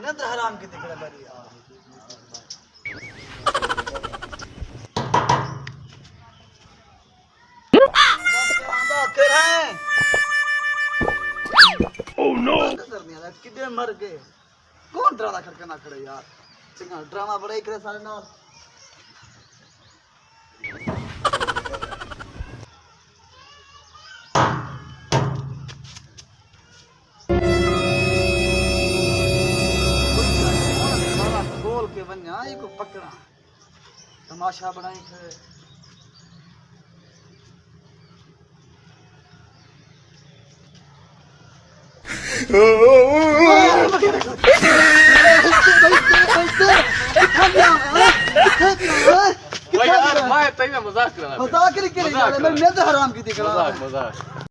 नंद हराम की तिकड़ा बरी ओह नो कितने मर गए कौन ड्रामा करके ना करे यार चिंगा ड्रामा बड़ा ही करे सारे नाल बोल के बन्या को पकड़ा तमाशा बनाई थे भाई यार मैं तेरा मजाक कर रहा था मजाक नहीं कर रहा मैं तो हराम की दिख रहा मजाक